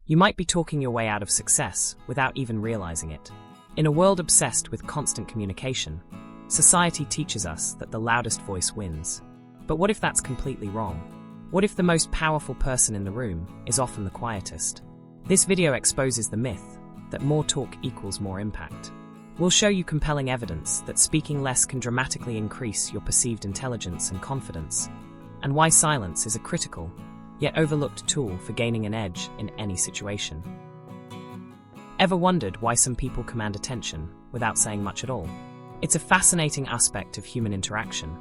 You might be talking your way out of success without even realizing it. In a world obsessed with constant communication, society teaches us that the loudest voice wins. But what if that's completely wrong? What if the most powerful person in the room is often the quietest? This video exposes the myth that more talk equals more impact. We'll show you compelling evidence that speaking less can dramatically increase your perceived intelligence and confidence, and why silence is a critical, yet overlooked tool for gaining an edge in any situation. Ever wondered why some people command attention without saying much at all? It's a fascinating aspect of human interaction,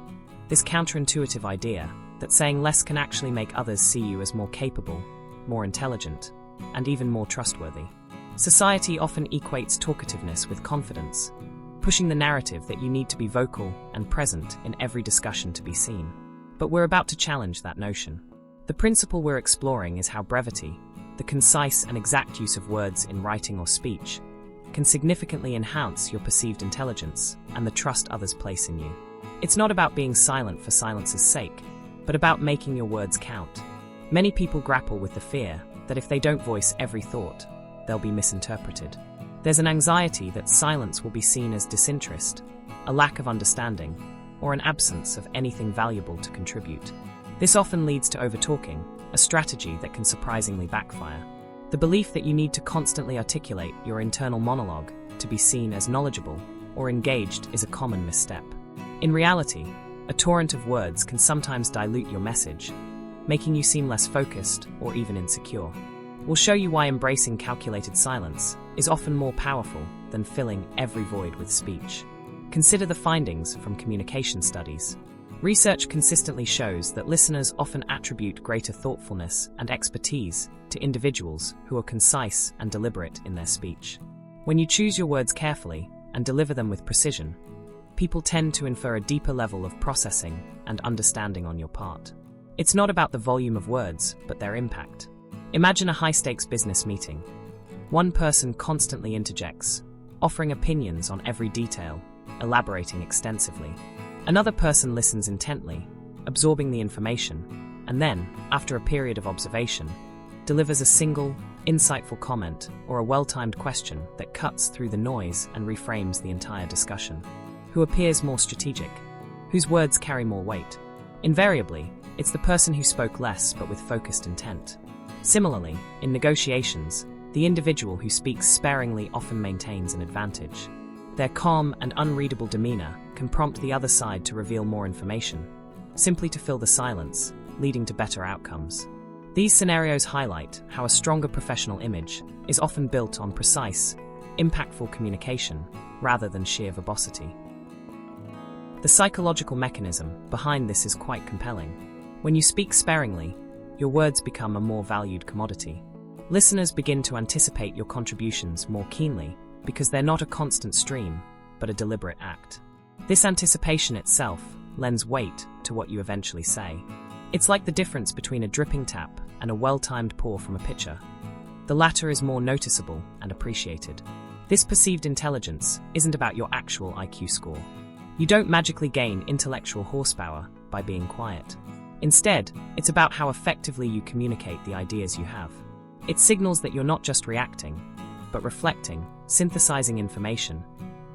this counterintuitive idea that saying less can actually make others see you as more capable, more intelligent, and even more trustworthy. Society often equates talkativeness with confidence, pushing the narrative that you need to be vocal and present in every discussion to be seen. But we're about to challenge that notion. The principle we're exploring is how brevity, the concise and exact use of words in writing or speech, can significantly enhance your perceived intelligence and the trust others place in you. It's not about being silent for silence's sake, but about making your words count. Many people grapple with the fear that if they don't voice every thought, they'll be misinterpreted. There's an anxiety that silence will be seen as disinterest, a lack of understanding, or an absence of anything valuable to contribute. This often leads to overtalking, a strategy that can surprisingly backfire. The belief that you need to constantly articulate your internal monologue to be seen as knowledgeable or engaged is a common misstep. In reality, a torrent of words can sometimes dilute your message, making you seem less focused or even insecure. We'll show you why embracing calculated silence is often more powerful than filling every void with speech. Consider the findings from communication studies. Research consistently shows that listeners often attribute greater thoughtfulness and expertise to individuals who are concise and deliberate in their speech. When you choose your words carefully and deliver them with precision, people tend to infer a deeper level of processing and understanding on your part. It's not about the volume of words, but their impact. Imagine a high-stakes business meeting. One person constantly interjects, offering opinions on every detail, elaborating extensively. Another person listens intently, absorbing the information, and then, after a period of observation, delivers a single, insightful comment or a well-timed question that cuts through the noise and reframes the entire discussion. Who appears more strategic? Whose words carry more weight? Invariably, it's the person who spoke less but with focused intent. Similarly, in negotiations, the individual who speaks sparingly often maintains an advantage. Their calm and unreadable demeanor can prompt the other side to reveal more information, simply to fill the silence, leading to better outcomes. These scenarios highlight how a stronger professional image is often built on precise, impactful communication rather than sheer verbosity. The psychological mechanism behind this is quite compelling. When you speak sparingly, your words become a more valued commodity. Listeners begin to anticipate your contributions more keenly because they're not a constant stream, but a deliberate act. This anticipation itself lends weight to what you eventually say. It's like the difference between a dripping tap and a well-timed pour from a pitcher. The latter is more noticeable and appreciated. This perceived intelligence isn't about your actual IQ score. You don't magically gain intellectual horsepower by being quiet. Instead, it's about how effectively you communicate the ideas you have. It signals that you're not just reacting, but reflecting, synthesizing information,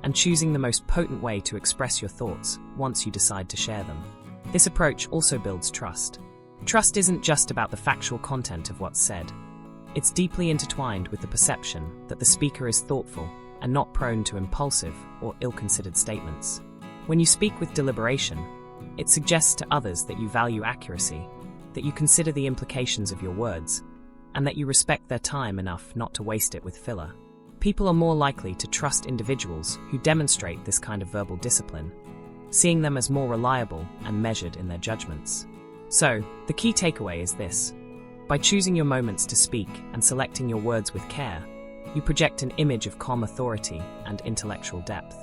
and choosing the most potent way to express your thoughts once you decide to share them. This approach also builds trust. Trust isn't just about the factual content of what's said. It's deeply intertwined with the perception that the speaker is thoughtful and not prone to impulsive or ill-considered statements. When you speak with deliberation, it suggests to others that you value accuracy, that you consider the implications of your words, and that you respect their time enough not to waste it with filler. People are more likely to trust individuals who demonstrate this kind of verbal discipline, seeing them as more reliable and measured in their judgments. So, the key takeaway is this. By choosing your moments to speak and selecting your words with care, you project an image of calm authority and intellectual depth.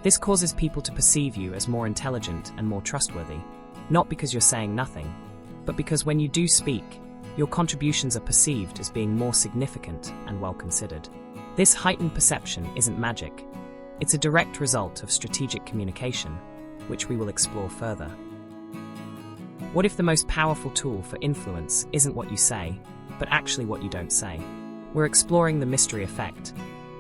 This causes people to perceive you as more intelligent and more trustworthy, not because you're saying nothing, but because when you do speak, your contributions are perceived as being more significant and well considered. This heightened perception isn't magic. It's a direct result of strategic communication, which we will explore further. What if the most powerful tool for influence isn't what you say, but actually what you don't say? We're exploring the mystery effect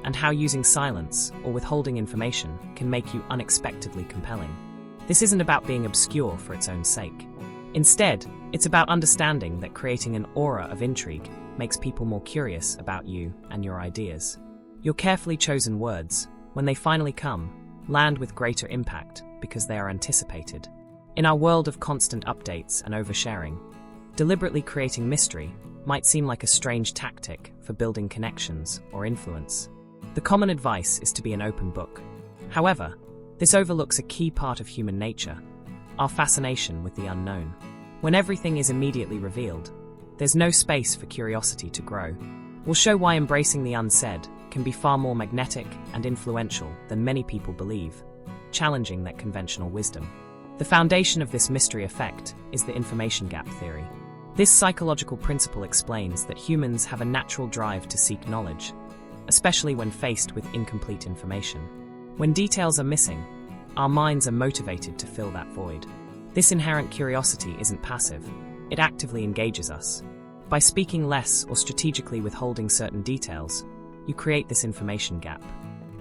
and how using silence or withholding information can make you unexpectedly compelling. This isn't about being obscure for its own sake. Instead, it's about understanding that creating an aura of intrigue makes people more curious about you and your ideas. Your carefully chosen words, when they finally come, land with greater impact because they are anticipated. In our world of constant updates and oversharing, deliberately creating mystery might seem like a strange tactic for building connections or influence. The common advice is to be an open book. However, this overlooks a key part of human nature, our fascination with the unknown. When everything is immediately revealed, there's no space for curiosity to grow. We'll show why embracing the unsaid can be far more magnetic and influential than many people believe, challenging that conventional wisdom. The foundation of this mystery effect is the information gap theory. This psychological principle explains that humans have a natural drive to seek knowledge, especially when faced with incomplete information. When details are missing, our minds are motivated to fill that void. This inherent curiosity isn't passive, it actively engages us. By speaking less or strategically withholding certain details, you create this information gap.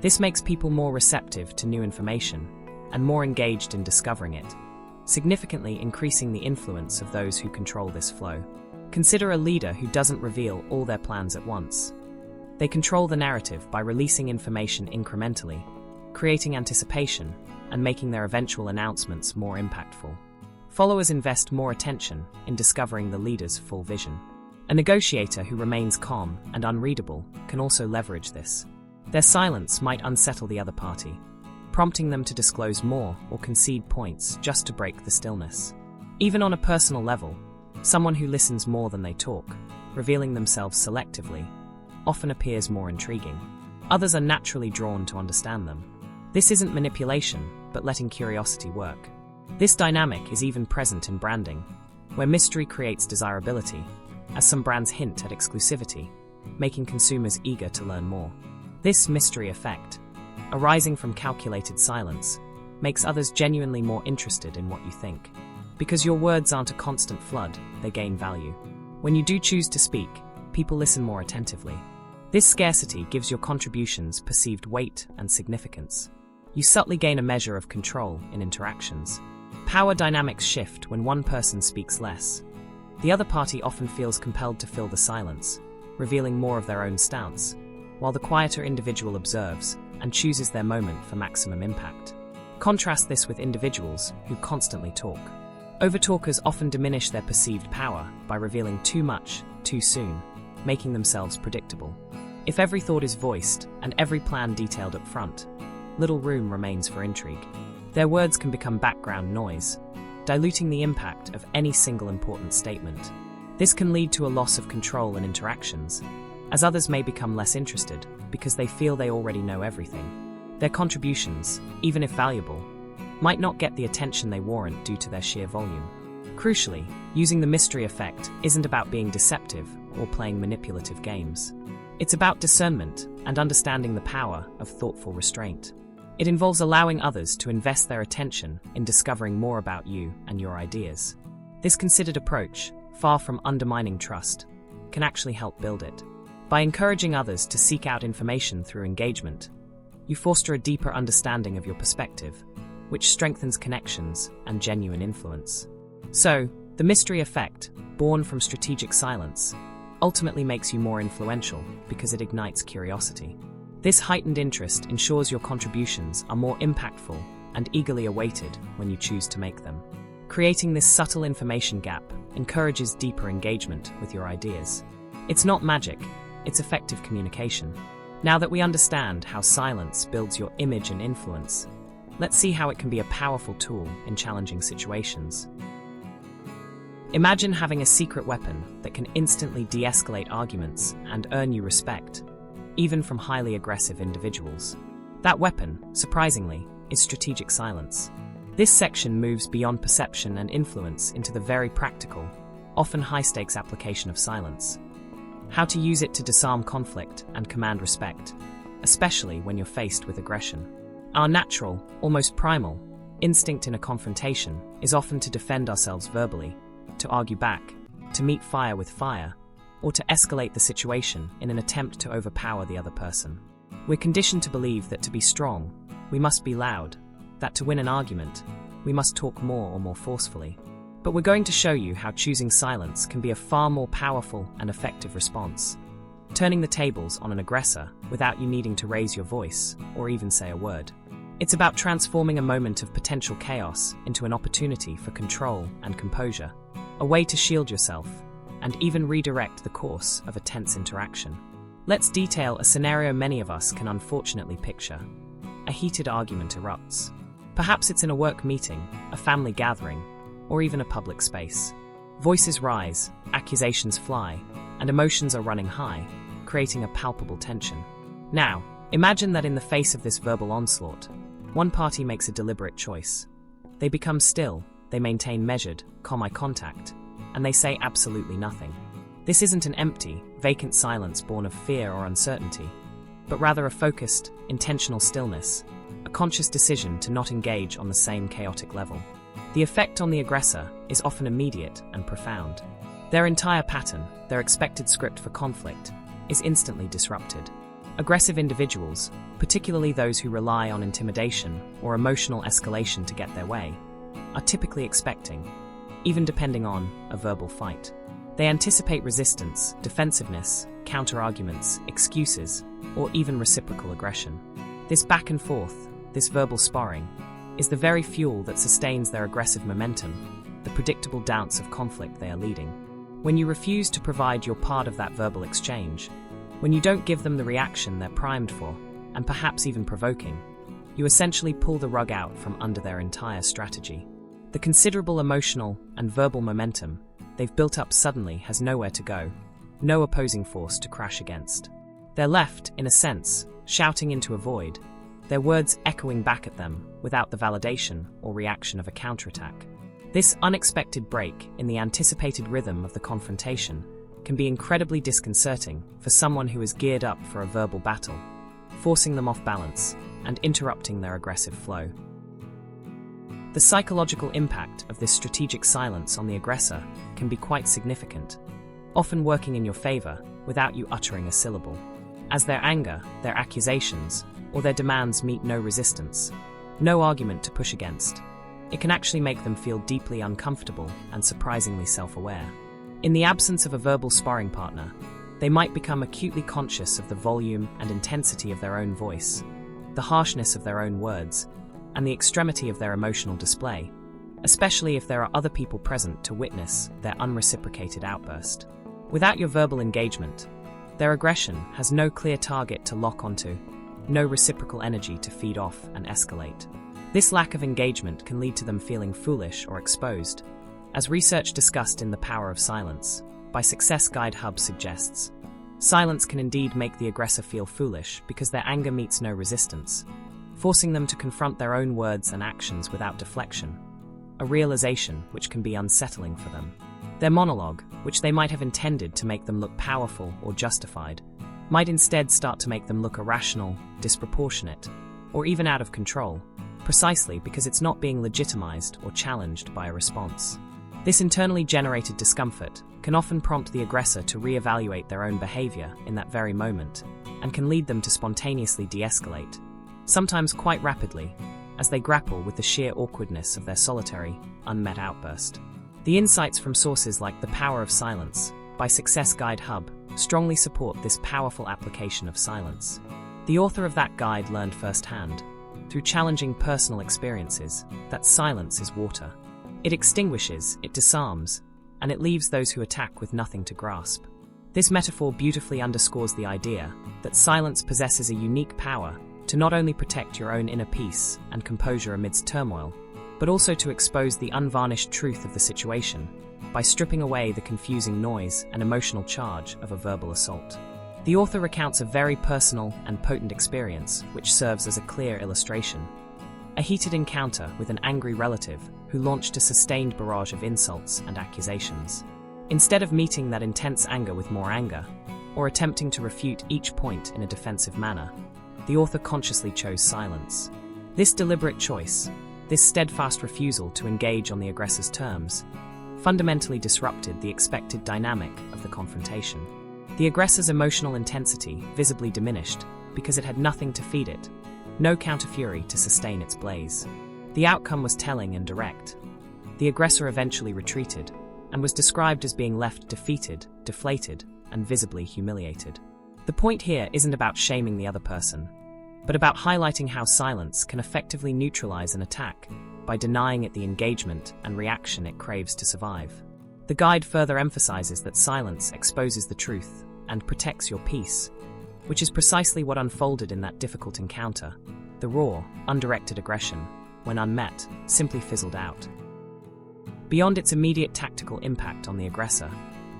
This makes people more receptive to new information and more engaged in discovering it, significantly increasing the influence of those who control this flow. Consider a leader who doesn't reveal all their plans at once. They control the narrative by releasing information incrementally, creating anticipation, and making their eventual announcements more impactful. Followers invest more attention in discovering the leader's full vision. A negotiator who remains calm and unreadable can also leverage this. Their silence might unsettle the other party, prompting them to disclose more or concede points just to break the stillness. Even on a personal level, someone who listens more than they talk, revealing themselves selectively, often appears more intriguing. Others are naturally drawn to understand them. This isn't manipulation, but letting curiosity work. This dynamic is even present in branding, where mystery creates desirability, as some brands hint at exclusivity, making consumers eager to learn more. This mystery effect, arising from calculated silence, makes others genuinely more interested in what you think. Because your words aren't a constant flood, they gain value. When you do choose to speak, people listen more attentively. This scarcity gives your contributions perceived weight and significance. You subtly gain a measure of control in interactions. Power dynamics shift when one person speaks less. The other party often feels compelled to fill the silence, revealing more of their own stance, while the quieter individual observes and chooses their moment for maximum impact. Contrast this with individuals who constantly talk. Overtalkers often diminish their perceived power by revealing too much, too soon, making themselves predictable. If every thought is voiced and every plan detailed up front, little room remains for intrigue. Their words can become background noise, diluting the impact of any single important statement. This can lead to a loss of control in interactions, as others may become less interested because they feel they already know everything. Their contributions, even if valuable, might not get the attention they warrant due to their sheer volume. Crucially, using the mystery effect isn't about being deceptive or playing manipulative games. It's about discernment and understanding the power of thoughtful restraint. It involves allowing others to invest their attention in discovering more about you and your ideas. This considered approach, far from undermining trust, can actually help build it. By encouraging others to seek out information through engagement, you foster a deeper understanding of your perspective, which strengthens connections and genuine influence. So, the mystery effect, born from strategic silence, ultimately makes you more influential because it ignites curiosity. This heightened interest ensures your contributions are more impactful and eagerly awaited when you choose to make them. Creating this subtle information gap encourages deeper engagement with your ideas. It's not magic, it's effective communication. Now that we understand how silence builds your image and influence, let's see how it can be a powerful tool in challenging situations. Imagine having a secret weapon that can instantly de-escalate arguments and earn you respect, even from highly aggressive individuals. That weapon, surprisingly, is strategic silence. This section moves beyond perception and influence into the very practical, often high-stakes application of silence. How to use it to disarm conflict and command respect, especially when you're faced with aggression. Our natural, almost primal, instinct in a confrontation is often to defend ourselves verbally, to argue back, to meet fire with fire, or to escalate the situation in an attempt to overpower the other person. We're conditioned to believe that to be strong, we must be loud, that to win an argument, we must talk more or more forcefully. But we're going to show you how choosing silence can be a far more powerful and effective response, turning the tables on an aggressor without you needing to raise your voice or even say a word. It's about transforming a moment of potential chaos into an opportunity for control and composure, a way to shield yourself and even redirect the course of a tense interaction. Let's detail a scenario many of us can unfortunately picture. A heated argument erupts. Perhaps it's in a work meeting, a family gathering, or even a public space. Voices rise, accusations fly, and emotions are running high, creating a palpable tension. Now, imagine that in the face of this verbal onslaught, one party makes a deliberate choice. They become still, they maintain measured, calm eye contact, and they say absolutely nothing. This isn't an empty, vacant silence born of fear or uncertainty, but rather a focused, intentional stillness, a conscious decision to not engage on the same chaotic level. The effect on the aggressor is often immediate and profound. Their entire pattern, their expected script for conflict, is instantly disrupted. Aggressive individuals, particularly those who rely on intimidation or emotional escalation to get their way, are typically expecting, even depending on, a verbal fight. They anticipate resistance, defensiveness, counter-arguments, excuses, or even reciprocal aggression. This back and forth, this verbal sparring, is the very fuel that sustains their aggressive momentum, the predictable dance of conflict they are leading. When you refuse to provide your part of that verbal exchange, when you don't give them the reaction they're primed for, and perhaps even provoking, you essentially pull the rug out from under their entire strategy. The considerable emotional and verbal momentum they've built up suddenly has nowhere to go, no opposing force to crash against. They're left, in a sense, shouting into a void, their words echoing back at them without the validation or reaction of a counterattack. This unexpected break in the anticipated rhythm of the confrontation can be incredibly disconcerting for someone who is geared up for a verbal battle, forcing them off balance and interrupting their aggressive flow. The psychological impact of this strategic silence on the aggressor can be quite significant, often working in your favor without you uttering a syllable. As their anger, their accusations, or their demands meet no resistance, no argument to push against, it can actually make them feel deeply uncomfortable and surprisingly self-aware. In the absence of a verbal sparring partner, they might become acutely conscious of the volume and intensity of their own voice, the harshness of their own words, and the extremity of their emotional display, especially if there are other people present to witness their unreciprocated outburst. Without your verbal engagement, their aggression has no clear target to lock onto, no reciprocal energy to feed off and escalate. This lack of engagement can lead to them feeling foolish or exposed. As research discussed in The Power of Silence by Success Guide Hub suggests, silence can indeed make the aggressor feel foolish because their anger meets no resistance, forcing them to confront their own words and actions without deflection, a realization which can be unsettling for them. Their monologue, which they might have intended to make them look powerful or justified, might instead start to make them look irrational, disproportionate, or even out of control, precisely because it's not being legitimized or challenged by a response. This internally generated discomfort can often prompt the aggressor to reevaluate their own behavior in that very moment, and can lead them to spontaneously de-escalate, sometimes quite rapidly, as they grapple with the sheer awkwardness of their solitary, unmet outburst. The insights from sources like The Power of Silence by Success Guide Hub strongly support this powerful application of silence. The author of that guide learned firsthand, through challenging personal experiences, that silence is water. It extinguishes, it disarms, and it leaves those who attack with nothing to grasp. This metaphor beautifully underscores the idea that silence possesses a unique power to not only protect your own inner peace and composure amidst turmoil, but also to expose the unvarnished truth of the situation by stripping away the confusing noise and emotional charge of a verbal assault. The author recounts a very personal and potent experience which serves as a clear illustration. A heated encounter with an angry relative who launched a sustained barrage of insults and accusations. Instead of meeting that intense anger with more anger, or attempting to refute each point in a defensive manner, the author consciously chose silence. This deliberate choice, this steadfast refusal to engage on the aggressor's terms, fundamentally disrupted the expected dynamic of the confrontation. The aggressor's emotional intensity visibly diminished because it had nothing to feed it, no counterfury to sustain its blaze. The outcome was telling and direct. The aggressor eventually retreated and was described as being left defeated, deflated, and visibly humiliated. The point here isn't about shaming the other person, but about highlighting how silence can effectively neutralize an attack by denying it the engagement and reaction it craves to survive. The guide further emphasizes that silence exposes the truth and protects your peace, which is precisely what unfolded in that difficult encounter. The raw, undirected aggression, when unmet, simply fizzled out. Beyond its immediate tactical impact on the aggressor,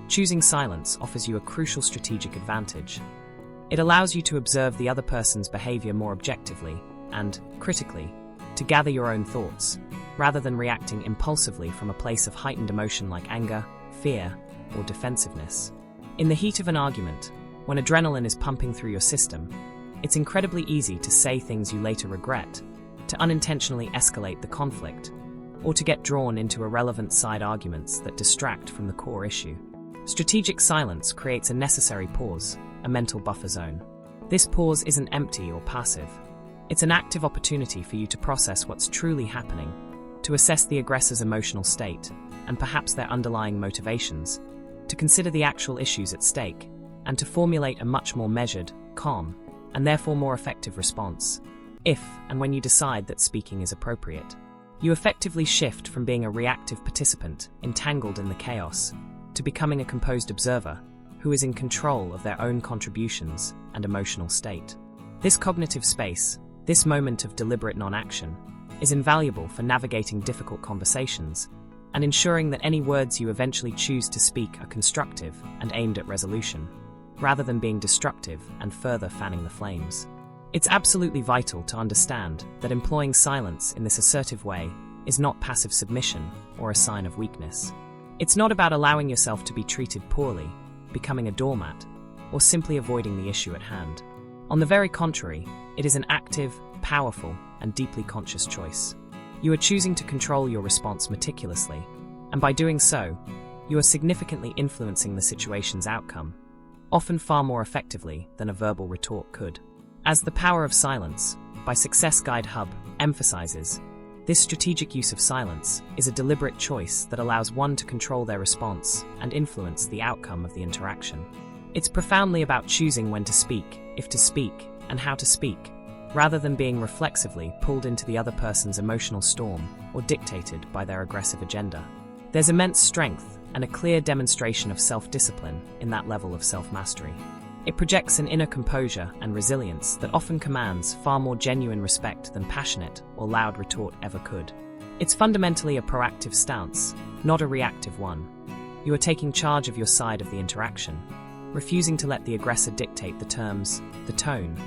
choosing silence offers you a crucial strategic advantage. It allows you to observe the other person's behavior more objectively and, critically, to gather your own thoughts, rather than reacting impulsively from a place of heightened emotion like anger, fear, or defensiveness. In the heat of an argument, when adrenaline is pumping through your system, it's incredibly easy to say things you later regret, to unintentionally escalate the conflict, or to get drawn into irrelevant side arguments that distract from the core issue. Strategic silence creates a necessary pause, a mental buffer zone. This pause isn't empty or passive. It's an active opportunity for you to process what's truly happening, to assess the aggressor's emotional state, and perhaps their underlying motivations, to consider the actual issues at stake, and to formulate a much more measured, calm, and therefore more effective response, if and when you decide that speaking is appropriate. You effectively shift from being a reactive participant entangled in the chaos to becoming a composed observer who is in control of their own contributions and emotional state. This cognitive space, this moment of deliberate non-action, is invaluable for navigating difficult conversations and ensuring that any words you eventually choose to speak are constructive and aimed at resolution, rather than being destructive and further fanning the flames. It's absolutely vital to understand that employing silence in this assertive way is not passive submission or a sign of weakness. It's not about allowing yourself to be treated poorly, becoming a doormat, or simply avoiding the issue at hand. On the very contrary, it is an active, powerful, and deeply conscious choice. You are choosing to control your response meticulously, and by doing so, you are significantly influencing the situation's outcome, often far more effectively than a verbal retort could. As The Power of Silence, by Success Guide Hub, emphasizes, this strategic use of silence is a deliberate choice that allows one to control their response and influence the outcome of the interaction. It's profoundly about choosing when to speak, if to speak, and how to speak, rather than being reflexively pulled into the other person's emotional storm or dictated by their aggressive agenda. There's immense strength and a clear demonstration of self-discipline in that level of self-mastery. It projects an inner composure and resilience that often commands far more genuine respect than passionate or loud retort ever could. It's fundamentally a proactive stance, not a reactive one. You are taking charge of your side of the interaction, refusing to let the aggressor dictate the terms, the tone,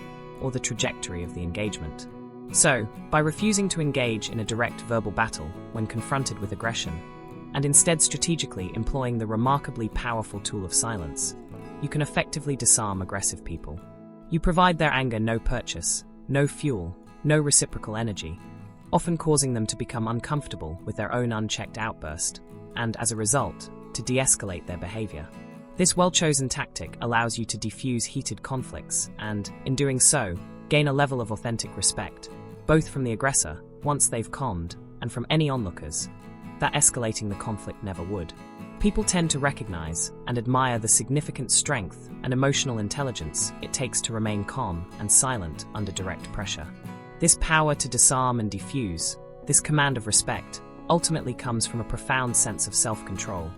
or the trajectory of the engagement. So, by refusing to engage in a direct verbal battle when confronted with aggression, and instead strategically employing the remarkably powerful tool of silence, you can effectively disarm aggressive people. You provide their anger no purchase, no fuel, no reciprocal energy, often causing them to become uncomfortable with their own unchecked outburst, and, as a result, to de-escalate their behavior. This well-chosen tactic allows you to diffuse heated conflicts and, in doing so, gain a level of authentic respect, both from the aggressor, once they've calmed, and from any onlookers, that escalating the conflict never would. People tend to recognize and admire the significant strength and emotional intelligence it takes to remain calm and silent under direct pressure. This power to disarm and diffuse, this command of respect, ultimately comes from a profound sense of self-control.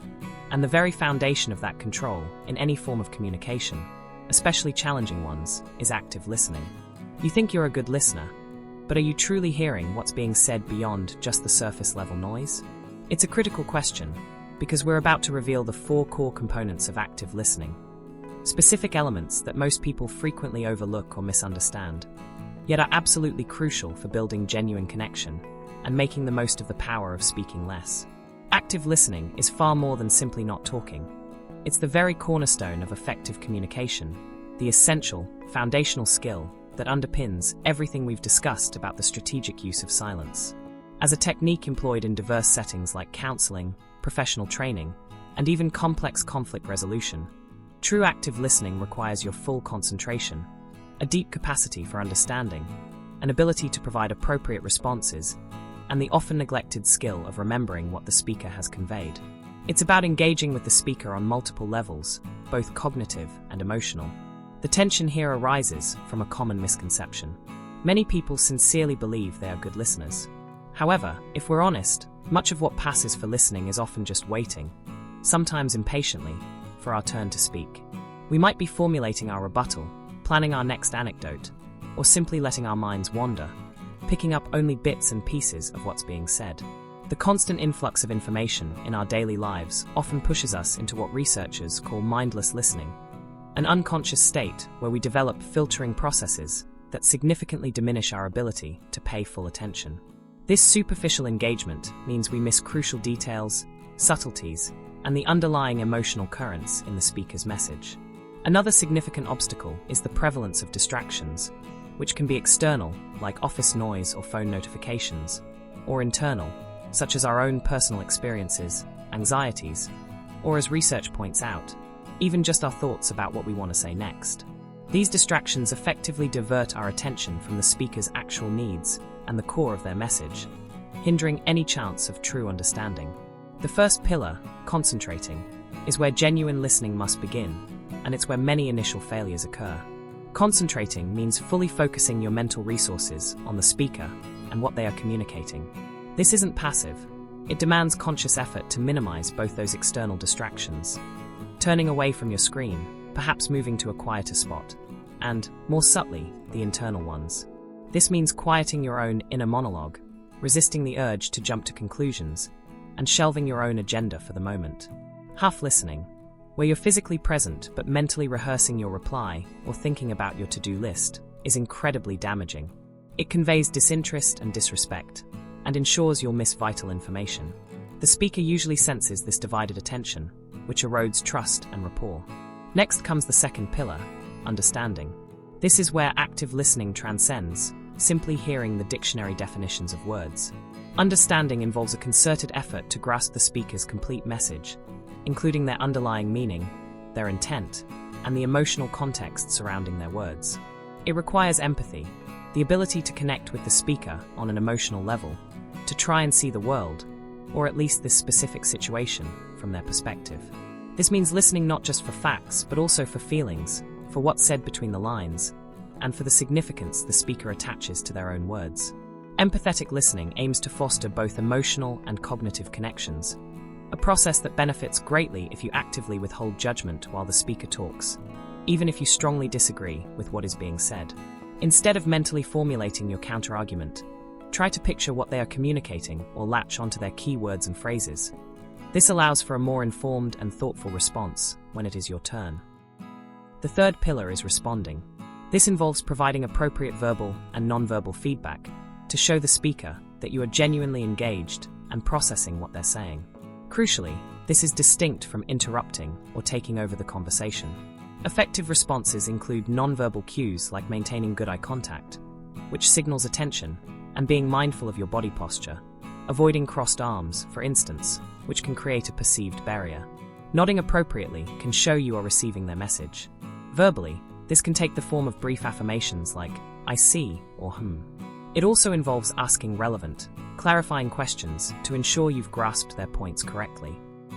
And the very foundation of that control, in any form of communication, especially challenging ones, is active listening. You think you're a good listener, but are you truly hearing what's being said beyond just the surface-level noise? It's a critical question, because we're about to reveal the 4 core components of active listening, specific elements that most people frequently overlook or misunderstand, yet are absolutely crucial for building genuine connection and making the most of the power of speaking less. Active listening is far more than simply not talking. It's the very cornerstone of effective communication, the essential, foundational skill that underpins everything we've discussed about the strategic use of silence. As a technique employed in diverse settings like counseling, professional training, and even complex conflict resolution. True active listening requires your full concentration, a deep capacity for understanding, an ability to provide appropriate responses, and the often neglected skill of remembering what the speaker has conveyed. It's about engaging with the speaker on multiple levels, both cognitive and emotional. The tension here arises from a common misconception. Many people sincerely believe they are good listeners. However, if we're honest, much of what passes for listening is often just waiting, sometimes impatiently, for our turn to speak. We might be formulating our rebuttal, planning our next anecdote, or simply letting our minds wander, picking up only bits and pieces of what's being said. The constant influx of information in our daily lives often pushes us into what researchers call mindless listening, an unconscious state where we develop filtering processes that significantly diminish our ability to pay full attention. This superficial engagement means we miss crucial details, subtleties, and the underlying emotional currents in the speaker's message. Another significant obstacle is the prevalence of distractions, which can be external, like office noise or phone notifications, or internal, such as our own personal experiences, anxieties, or as research points out, even just our thoughts about what we want to say next. These distractions effectively divert our attention from the speaker's actual needs and the core of their message, hindering any chance of true understanding. The first pillar, concentrating, is where genuine listening must begin, and it's where many initial failures occur. Concentrating means fully focusing your mental resources on the speaker and what they are communicating. This isn't passive. It demands conscious effort to minimize both those external distractions, turning away from your screen, perhaps moving to a quieter spot, and, more subtly, the internal ones. This means quieting your own inner monologue, resisting the urge to jump to conclusions, and shelving your own agenda for the moment. Half listening, where you're physically present but mentally rehearsing your reply or thinking about your to-do list, is incredibly damaging. It conveys disinterest and disrespect, and ensures you'll miss vital information. The speaker usually senses this divided attention, which erodes trust and rapport. Next comes the second pillar, understanding. This is where active listening transcends simply hearing the dictionary definitions of words. Understanding involves a concerted effort to grasp the speaker's complete message, including their underlying meaning, their intent, and the emotional context surrounding their words. It requires empathy, the ability to connect with the speaker on an emotional level, to try and see the world, or at least this specific situation, from their perspective. This means listening not just for facts, but also for feelings, for what's said between the lines, and for the significance the speaker attaches to their own words. Empathetic listening aims to foster both emotional and cognitive connections, a process that benefits greatly if you actively withhold judgment while the speaker talks, even if you strongly disagree with what is being said. Instead of mentally formulating your counter-argument, try to picture what they are communicating or latch onto their key words and phrases. This allows for a more informed and thoughtful response when it is your turn. The third pillar is responding. This involves providing appropriate verbal and nonverbal feedback to show the speaker that you are genuinely engaged and processing what they're saying. Crucially, this is distinct from interrupting or taking over the conversation. Effective responses include nonverbal cues like maintaining good eye contact, which signals attention, and being mindful of your body posture, avoiding crossed arms, for instance, which can create a perceived barrier. Nodding appropriately can show you are receiving their message. Verbally, this can take the form of brief affirmations like, "I see," or "hmm." It also involves asking relevant, clarifying questions to ensure you've grasped their points correctly.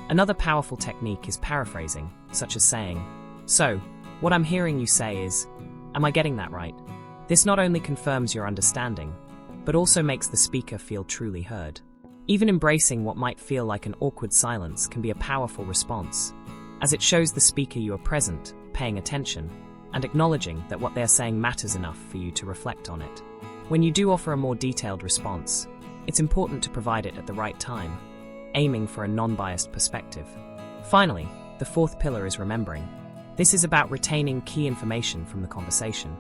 Another powerful technique is paraphrasing, such as saying, "So, what I'm hearing you say is, am I getting that right?" This not only confirms your understanding, but also makes the speaker feel truly heard. Even embracing what might feel like an awkward silence can be a powerful response, as it shows the speaker you are present, paying attention, and acknowledging that what they are saying matters enough for you to reflect on it. When you do offer a more detailed response, it's important to provide it at the right time, aiming for a non-biased perspective. Finally, the fourth pillar is remembering. This is about retaining key information from the conversation.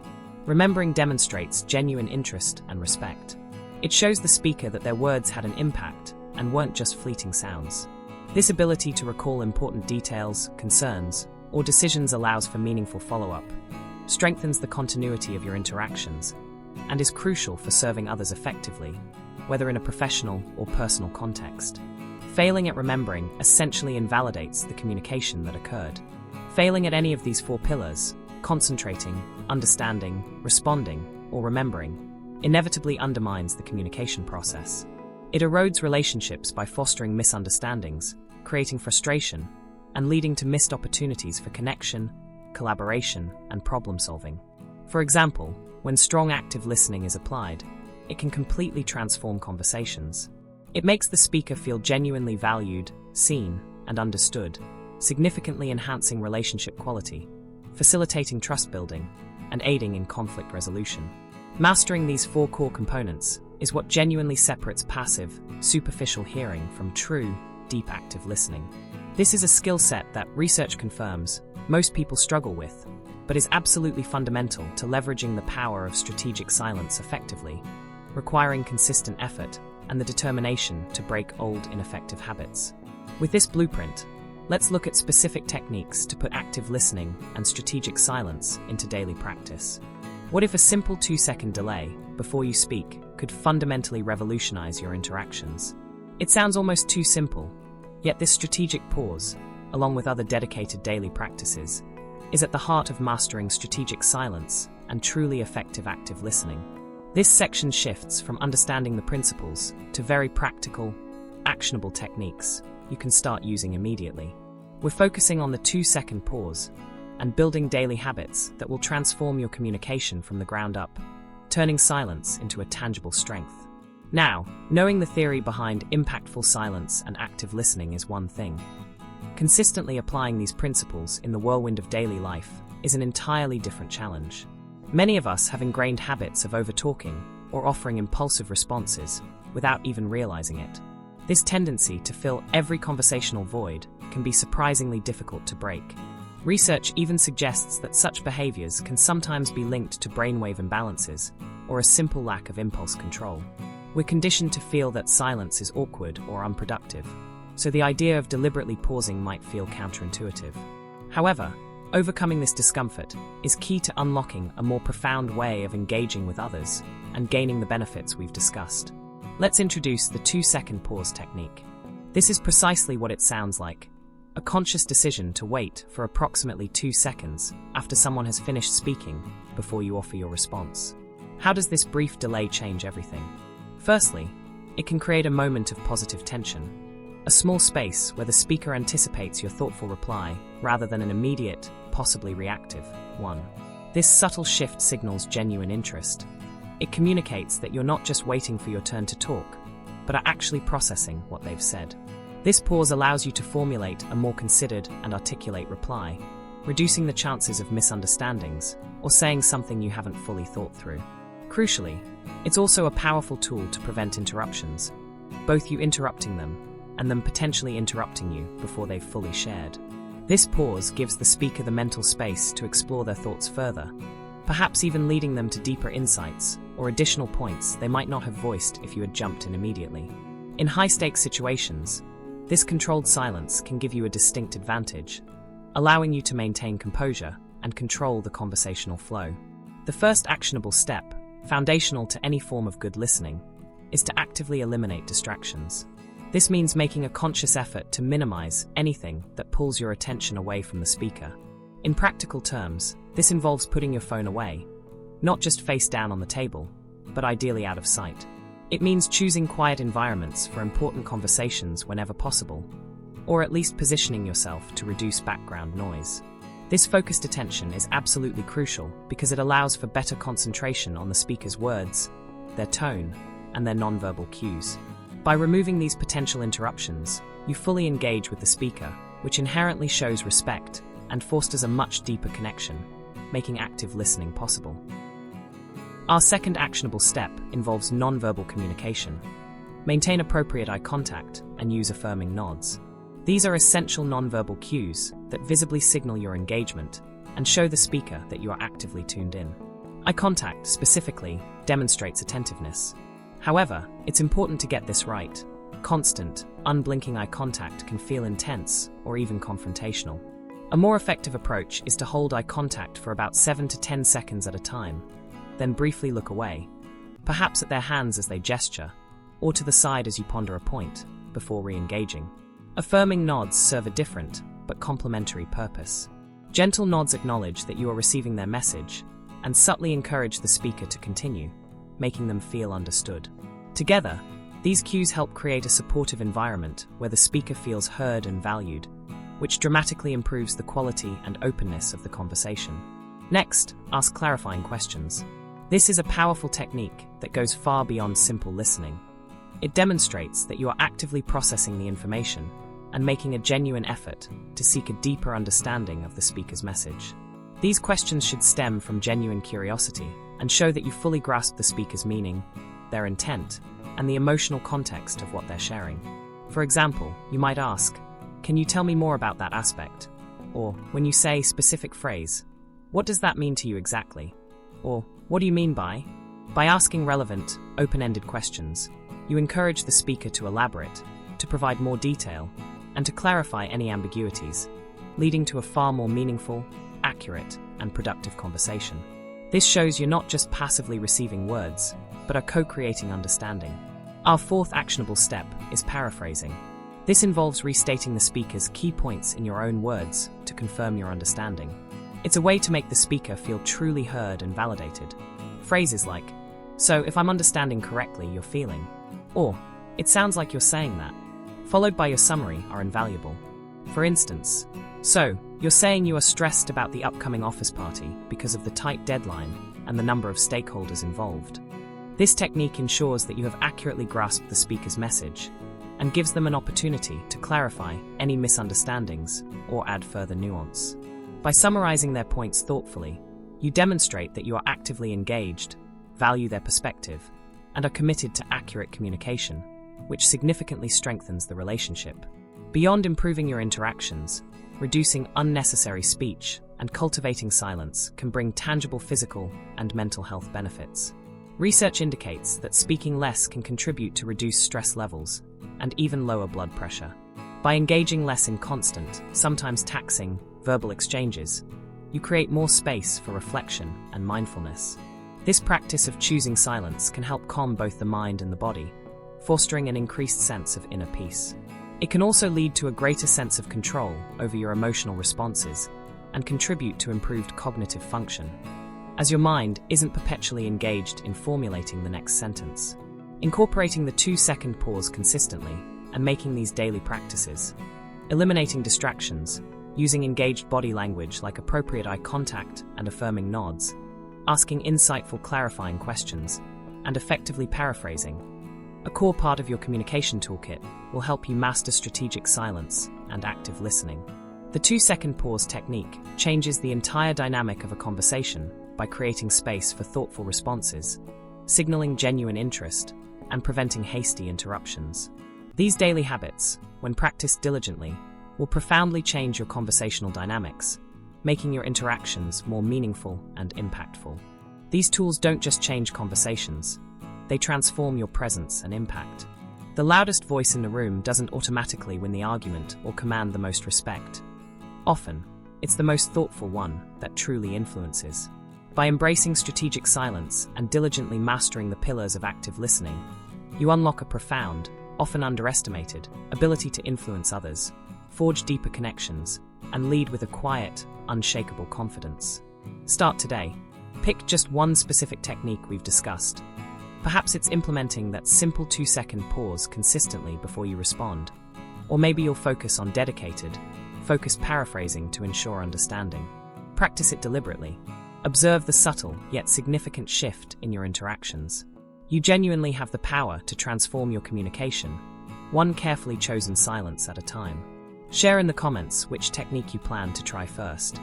Remembering demonstrates genuine interest and respect. It shows the speaker that their words had an impact and weren't just fleeting sounds. This ability to recall important details, concerns, or decisions allows for meaningful follow-up, strengthens the continuity of your interactions, and is crucial for serving others effectively, whether in a professional or personal context. Failing at remembering essentially invalidates the communication that occurred. Failing at any of these 4 pillars, concentrating, understanding, responding, or remembering, inevitably undermines the communication process. It erodes relationships by fostering misunderstandings, creating frustration, and leading to missed opportunities for connection, collaboration, and problem-solving. For example, when strong active listening is applied, it can completely transform conversations. It makes the speaker feel genuinely valued, seen, and understood, significantly enhancing relationship quality, facilitating trust building, and aiding in conflict resolution. Mastering these 4 core components is what genuinely separates passive, superficial hearing from true, deep active listening. This is a skill set that research confirms most people struggle with, but is absolutely fundamental to leveraging the power of strategic silence effectively, requiring consistent effort and the determination to break old, ineffective habits. With this blueprint, let's look at specific techniques to put active listening and strategic silence into daily practice. What if a simple 2-second delay before you speak could fundamentally revolutionize your interactions? It sounds almost too simple, yet this strategic pause, along with other dedicated daily practices, is at the heart of mastering strategic silence and truly effective active listening. This section shifts from understanding the principles to very practical, actionable techniques you can start using immediately. We're focusing on the 2-second pause and building daily habits that will transform your communication from the ground up, turning silence into a tangible strength. Now, knowing the theory behind impactful silence and active listening is one thing. Consistently applying these principles in the whirlwind of daily life is an entirely different challenge. Many of us have ingrained habits of over-talking or offering impulsive responses without even realizing it. This tendency to fill every conversational void can be surprisingly difficult to break. Research even suggests that such behaviors can sometimes be linked to brainwave imbalances or a simple lack of impulse control. We're conditioned to feel that silence is awkward or unproductive, so the idea of deliberately pausing might feel counterintuitive. However, overcoming this discomfort is key to unlocking a more profound way of engaging with others and gaining the benefits we've discussed. Let's introduce the 2-second pause technique. This is precisely what it sounds like. A conscious decision to wait for approximately 2 seconds after someone has finished speaking before you offer your response. How does this brief delay change everything? Firstly, it can create a moment of positive tension, a small space where the speaker anticipates your thoughtful reply rather than an immediate, possibly reactive one. This subtle shift signals genuine interest. It communicates that you're not just waiting for your turn to talk, but are actually processing what they've said. This pause allows you to formulate a more considered and articulate reply, reducing the chances of misunderstandings or saying something you haven't fully thought through. Crucially, it's also a powerful tool to prevent interruptions, both you interrupting them and them potentially interrupting you before they've fully shared. This pause gives the speaker the mental space to explore their thoughts further, perhaps even leading them to deeper insights or additional points they might not have voiced if you had jumped in immediately. In high-stakes situations, this controlled silence can give you a distinct advantage, allowing you to maintain composure and control the conversational flow. The first actionable step, foundational to any form of good listening, is to actively eliminate distractions. This means making a conscious effort to minimize anything that pulls your attention away from the speaker. In practical terms, this involves putting your phone away, not just face down on the table, but ideally out of sight. It means choosing quiet environments for important conversations whenever possible, or at least positioning yourself to reduce background noise. This focused attention is absolutely crucial because it allows for better concentration on the speaker's words, their tone, and their nonverbal cues. By removing these potential interruptions, you fully engage with the speaker, which inherently shows respect and fosters a much deeper connection, making active listening possible. Our second actionable step involves nonverbal communication. Maintain appropriate eye contact and use affirming nods. These are essential nonverbal cues that visibly signal your engagement and show the speaker that you are actively tuned in. Eye contact, specifically, demonstrates attentiveness. However, it's important to get this right. Constant, unblinking eye contact can feel intense or even confrontational. A more effective approach is to hold eye contact for about 7 to 10 seconds at a time, then briefly look away, perhaps at their hands as they gesture, or to the side as you ponder a point. before re-engaging. Affirming nods serve a different, but complementary purpose. Gentle nods acknowledge that you are receiving their message and subtly encourage the speaker to continue, making them feel understood. Together, these cues help create a supportive environment where the speaker feels heard and valued, which dramatically improves the quality and openness of the conversation. Next, ask clarifying questions. This is a powerful technique that goes far beyond simple listening. It demonstrates that you are actively processing the information and making a genuine effort to seek a deeper understanding of the speaker's message. These questions should stem from genuine curiosity and show that you fully grasp the speaker's meaning, their intent, and the emotional context of what they're sharing. For example, you might ask, "Can you tell me more about that aspect?" Or, when you say specific phrase, "What does that mean to you exactly?" Or, "What do you mean by?" By asking relevant, open-ended questions, you encourage the speaker to elaborate, to provide more detail, and to clarify any ambiguities, leading to a far more meaningful, accurate, and productive conversation. This shows you're not just passively receiving words, but are co-creating understanding. Our fourth actionable step is paraphrasing. This involves restating the speaker's key points in your own words to confirm your understanding. It's a way to make the speaker feel truly heard and validated. Phrases like, "So, if I'm understanding correctly, you're feeling," or "It sounds like you're saying that," followed by your summary, are invaluable. For instance, "So, you're saying you are stressed about the upcoming office party because of the tight deadline and the number of stakeholders involved." This technique ensures that you have accurately grasped the speaker's message and gives them an opportunity to clarify any misunderstandings or add further nuance. By summarizing their points thoughtfully, you demonstrate that you are actively engaged, value their perspective, and are committed to accurate communication, which significantly strengthens the relationship. Beyond improving your interactions, reducing unnecessary speech and cultivating silence can bring tangible physical and mental health benefits. Research indicates that speaking less can contribute to reduced stress levels and even lower blood pressure. By engaging less in constant, sometimes taxing, verbal exchanges, you create more space for reflection and mindfulness. This practice of choosing silence can help calm both the mind and the body, fostering an increased sense of inner peace. It can also lead to a greater sense of control over your emotional responses and contribute to improved cognitive function, as your mind isn't perpetually engaged in formulating the next sentence. Incorporating the 2-second pause consistently and making these daily practices, eliminating distractions, using engaged body language like appropriate eye contact and affirming nods, asking insightful clarifying questions, and effectively paraphrasing, a core part of your communication toolkit, will help you master strategic silence and active listening. The 2-second pause technique changes the entire dynamic of a conversation by creating space for thoughtful responses, signaling genuine interest, and preventing hasty interruptions. These daily habits, when practiced diligently, will profoundly change your conversational dynamics, making your interactions more meaningful and impactful. These tools don't just change conversations, they transform your presence and impact. The loudest voice in the room doesn't automatically win the argument or command the most respect. Often, it's the most thoughtful one that truly influences. By embracing strategic silence and diligently mastering the pillars of active listening, you unlock a profound, often underestimated, ability to influence others, forge deeper connections, and lead with a quiet, unshakable confidence. Start today. Pick just one specific technique we've discussed. Perhaps it's implementing that simple 2-second pause consistently before you respond. Or maybe you'll focus on focused paraphrasing to ensure understanding. Practice it deliberately. Observe the subtle yet significant shift in your interactions. You genuinely have the power to transform your communication, one carefully chosen silence at a time. Share in the comments which technique you plan to try first.